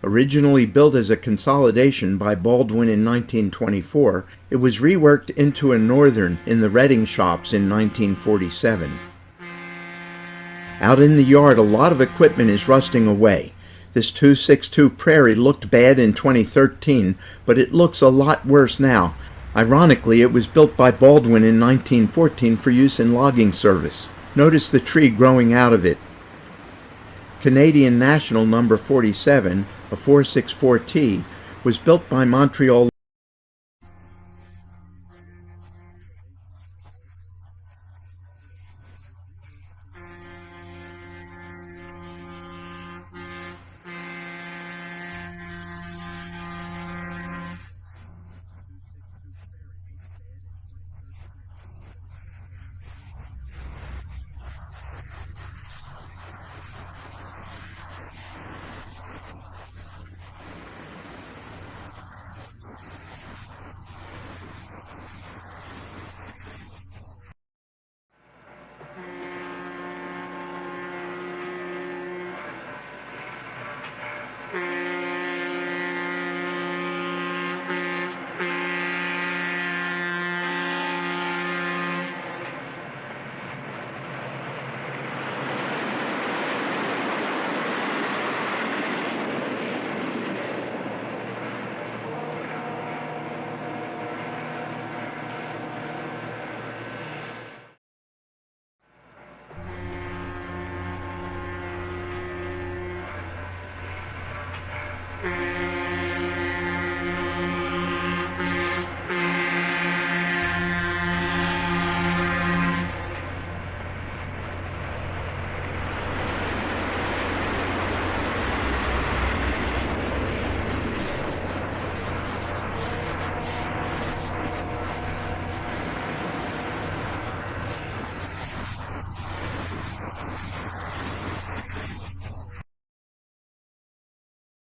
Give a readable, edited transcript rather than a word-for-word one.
Originally built as a consolidation by Baldwin in 1924, it was reworked into a Northern in the Reading shops in 1947. Out in the yard, a lot of equipment is rusting away. This 262 Prairie looked bad in 2013, but it looks a lot worse now. Ironically, it was built by Baldwin in 1914 for use in logging service. Notice the tree growing out of it. Canadian National number 47, a 464T, was built by Montreal.